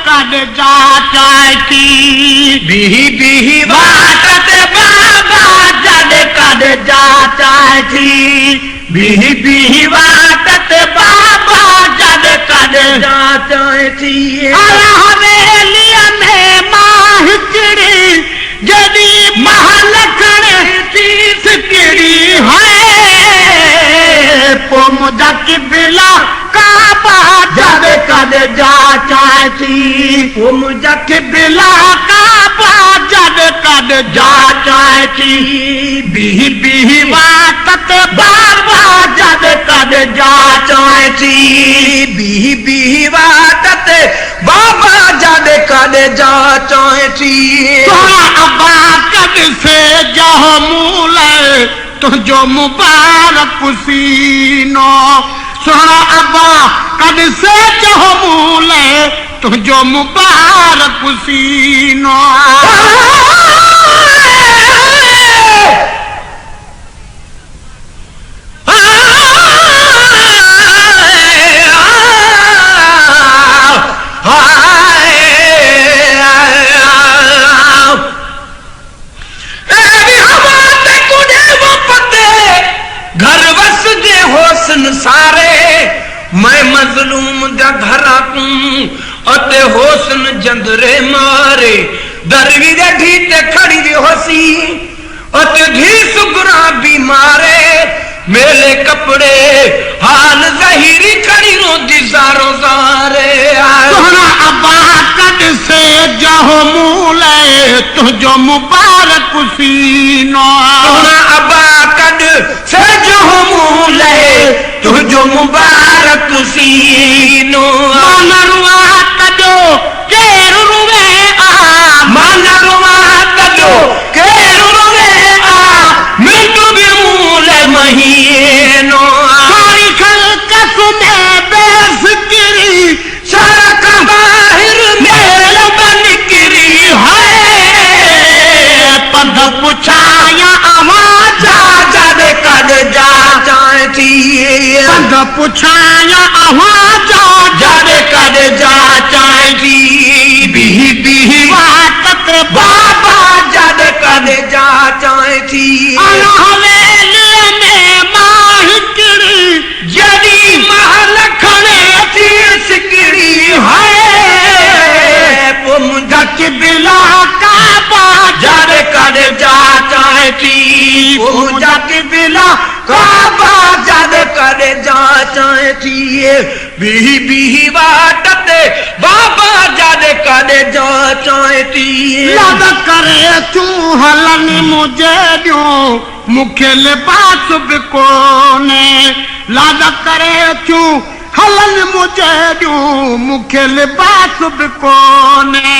कद जा चाय थी बिही बिही वाटत बाबा जद कद जा चाय थी बिही बिही वाटत बाबा जद कद जा चाय थी हवेलिया में माह चिड़ी जदी महलखण थी सिकड़ी है पो मुझा की बिला काबा जद कद जा चाय थी पो मुझा की बिला काबा जद कद जा चाय थी बिही बिही वाटत बाबा जद कद जा चाय थी बिही बिही वाटत बाबा जद कद जा चाय थी तोरा अब्बा कद से जहो मूले तुझो मुबारक सीनो सोना अब्बा कद से जहो मूले तुझो मुबारक सीनो सारे मैं मजलूम दा घरा कू अते होसन जंदरे मारे दरवी दे ढीते खड़ी दी होसी अते धी सुगरा बीमारे मेले कपड़े हाल जहीरी खड़ी रोंदी सारो सारे सोना अब्बा कद से जहो मूले तुझो मुबारक सीनो सोना अब्बा कद से जहो मूले तुझो मुबारक सीनो मनरुआ कदो केरु रुवे आ मनरुआ कदो केरु रुवे आ मिंटू भी मूले महीनो सारी खलकत में बेफिक्री सड़क बाहर मेल बन गिरी है पद पुछाया आवाज जद कद जा चाय थी पद पुछाया आवाज जद कद जा चाय थी बिही बिही वाटत बाबा जद कद जा चाय थी हवेलिया में माहिकड़ी जदी महल खड़े थी सिकड़ी है मुझा कि बिला काबा जद कद जा चाय थी मुझा की बिला काबा जद कद जा चाय थी बिही बिही वाटत बाबा जद कद जा चाय थी लद करे तू हलन मुझे दियो मुखे लिबास बिकोने लद करे तू हलन मुझे दियो मुखे लिबास बिकोने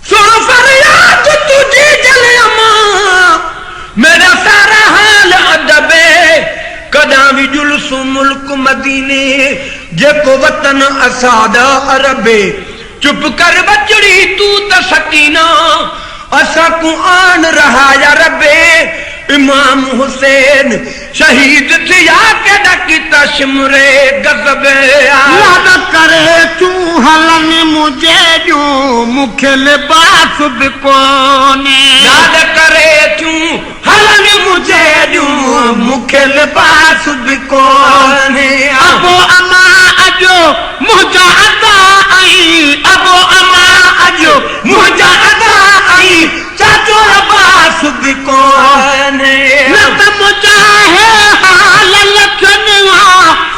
सुन फरियाद तुझी जलियमा मेरा सारा हाल अदबे कदा भी जुलसु मुल्क मदीने जेको वतन असादा अरबे चुप कर बचड़ी तू त सकीना असा को आन रहा या रबे इमाम हुसैन शहीद थिया के डकी तशमरे गजबे लद करे तू हलन मुझे दियो मुखे लिबास बिकोने याद करे तू हलन मुझे दू मुखे लिबास बिकोने अबो अमा अजो मुझा अदा आई अबो अमा अजो मुझा अदा आई चाचो अब्बास बिकोने न त मुझा है हाल लखनवा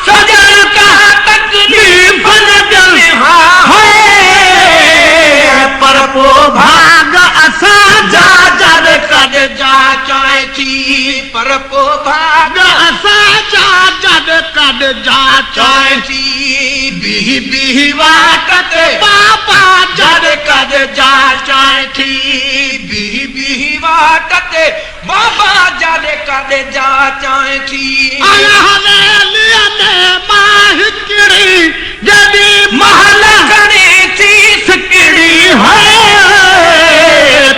सजन का तकलीफ न जलहा है पर वो भाग असा जा जद कद जा चाय थी पर वो भाग असा जा जद कद जा चाय थी बिही बिही वाटत बाबा जद कद जा चाय थी बिही बिही वाटत बाबा जद कद जा चाय थी हवेलिया में माहिकड़ी जदी महल खड़े थी सिकड़ी है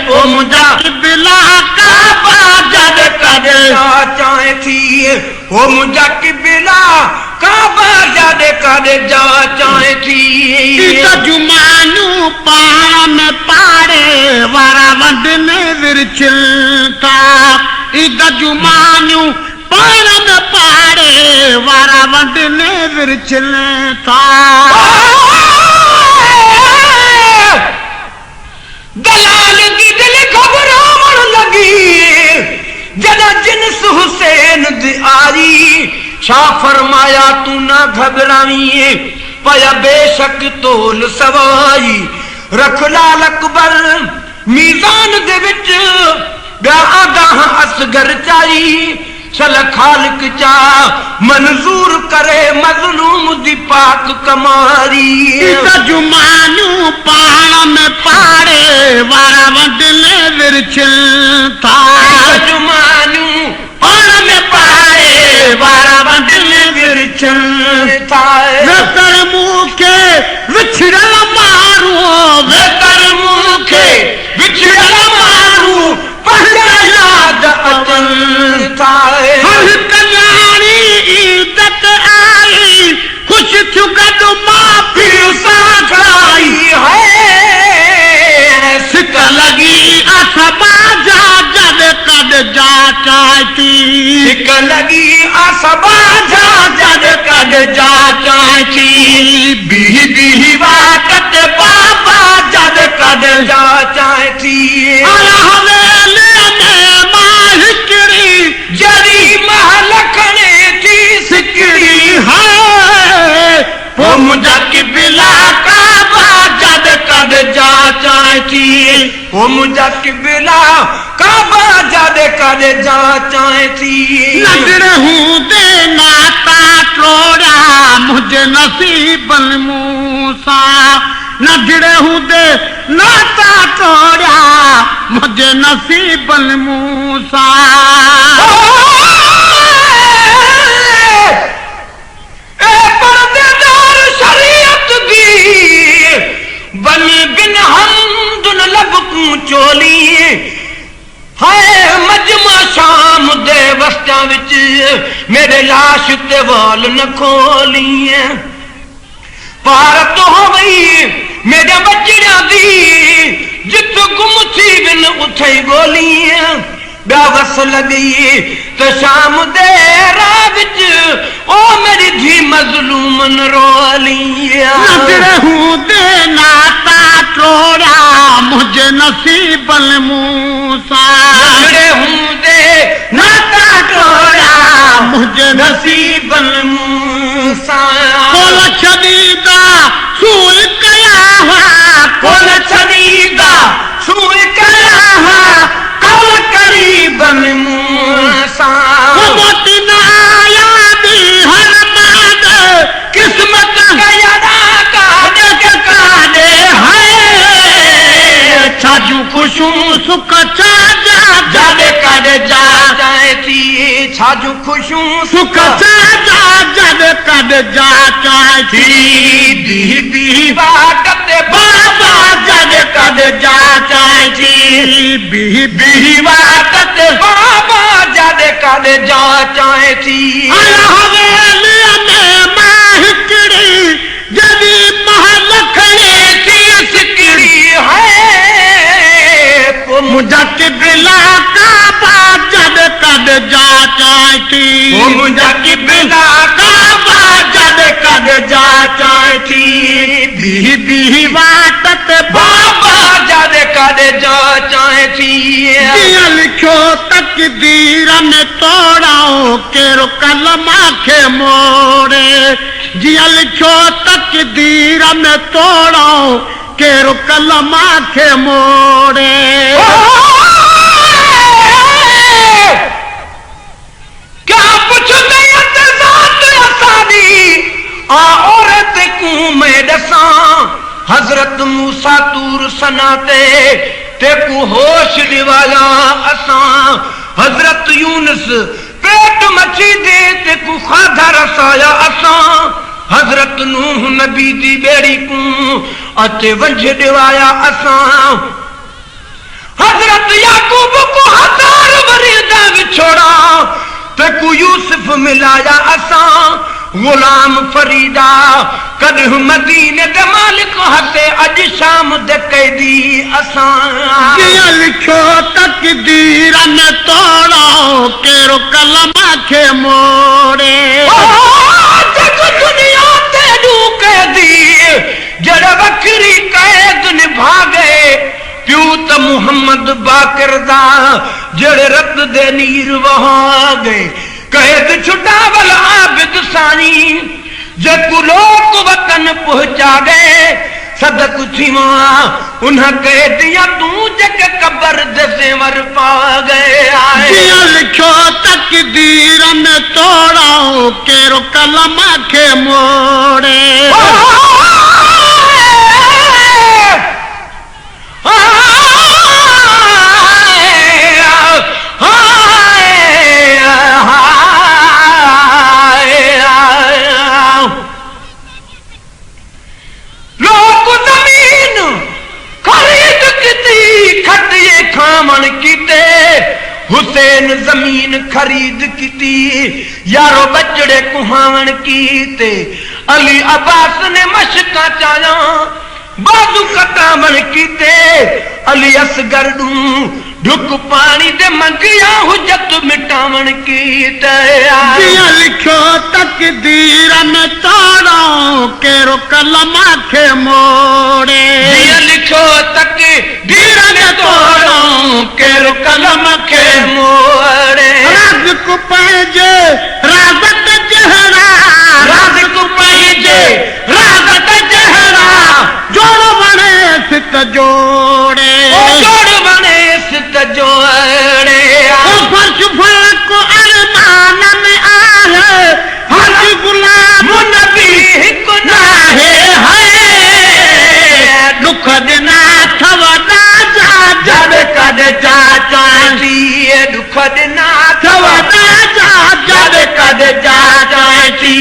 तो मुझा बिला काबा जद कद जा चाय थी ओ मुझा किबला काबा जादे कादे जा चाहे थी जुमानू पाण में पाड़े वारा वंडने विरचिलता ईद जुमानू पाण में पाड़े वारा वंडने विरचिलता दलाल की दिल घबरावण लगी जदा जिन्स हुसैन दी आई छा फरमाया तू ना घबरावी पया बेशक तोल सवाई रख लाल अकबर मीज़ान दे विच ॿिया आगाह असगर चाई चल खालिक चा मंजूर करे मज़लूम दी पाक कमारी जुमानू पाण में पाड़े वारा वंडने विरचिलता जुमानू पाण में पाड़े वारा वंडने विरचिलता वेतर मुखे विछड़ल मारू वेतर मुखे विछड़ल मारू पहले याद अचन थाए हर कल्याणी इज्जत आई खुश चुगद माफी साखलाई है सिक लगी असबा जा जद कद जा चाहती सिक लगी असबा जा जद कद जा चाहती बीही बीही वाकत बाबा जद कद जा चाहती जरी महल खड़े थी सिकड़ी है मुझा किबला काबा जद कद जा चाहती मुझा किबला काबा जद कद जा चाहती नजर हूँ दे नाता टोड़ा मुझे नसीबन मूसा नजर हूँ दे नाता टोड़ा मुझे नसीबन मूसा पर्देदार शरीयत दी बनी बिन हमदुन लबकू चोली है मजमा शाम दे वस्त्यां विच मेरे लाश ते वाल न खोली भारत हो गई मेरे बच्चियां दी जित गुम थी बिन उथे गोली ब्यावस लगी तो शाम दे राह विच ओ मेरी धी मजलूमन रोली नजर हूँ दे नाता टोड़ा मुझे नसीबन मूसा नजर हूँ दे नाता टोड़ा मुझे नसीबन मूसा कोल छदीदा सूल कया हुआ कोल छदीदा सूल कया हुआ कल करीबन मूसा मोती नाया दी हर बात किस्मत कयड़ा कादे है छाजू खुशू सुख छाजा जद कद जा चाहती छाजू खुशू सुख छाजा जद कद जा चाहती दी दी वाकत बाबा जद कद जा चाहती बी बी वाकत बाबा जद कद जा चाहती हवेली में माहिकड़ी जदी महल खड़े थी सिकड़ी है मुझा किबला काबा जद कद जा चाहती मुझा किबला काबा जद कद जा चाहती बी बी वाकत बाबा जद कद जा चाहती दिया लिखो तकदीर में तोड़ाओ केरो कलमा के मोड़े जिया लिखो तकदीर में तोड़ाओ केरो कलमा के मोड़े क्या पूछ औरत को मैं दसा हजरत मूसा तूर सनाते ते को होश दिवाला असा हजरत यूनुस पेट मची दे ते को खाधा रसाया असा हजरत नूह नबी दी बेड़ी को अते वंझ दिवाया असा हजरत याकूब को 1000 वरीदा विछोड़ा ते जेकू यूसुफ मिलाया असां गुलाम फरीदा कद मदीने दे मालिक हते अज शाम दे कैदी असां जिया लिखो तकदीर में तोड़ो केरो कलमा के मोड़े जग दुनिया ते डू कैदी जड़ बकरी कैद निभा गए प्यू त मुहम्मद बाकर दा जड़े रत दे नीर वहा गए कैद छुटावल आबिद सानी जेकू लोक वतन पहुंचा गए सदक थीवा उन्ह कैदिया तू जग कबर दे सेवर पा गए आए जिया लिखो तकदीर में तोड़ो केरो कलमा के मोड़े हुसैन जमीन खरीद की यारो बचड़े कुहावन कीते अली अब्बास ने मशका चाया बाजू कटावन कीते अली असगर ढुक पानी दे मंगिया हुजत मिटावन कीते जिया लिखो तकदीर में तोड़ो केरो कलमा के मोड़े जिया लिखो तकदीर में तोड़ो केरो कलमा के मोड़े राज को पैजे राजत जहरा राज को पैजे राजत जहरा जोड़ बने सित जोड़े जोड़ बने सित जोड़े फर्श फलक को अरमान में आहे हज गुलाम नबी गुना है दुख दिना थवदा जा जद कद चाचा थी दुख दिना थवदा जा जद कद चाचा थी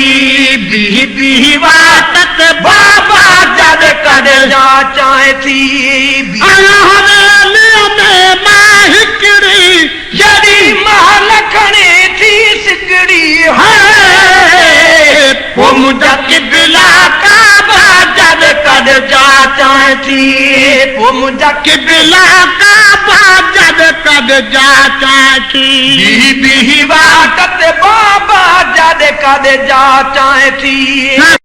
बीही वाटत बाबा जद कद चाचा थी आया हवेली में माहिकड़ी जड़ी महल खड़े थी सिकड़ी है वो मुझा किबला काबा जद कद चाचा थी वो मुझा किबला काबा जद कद जाचा थी बीही वाटत बाबा जद कद चाचा थी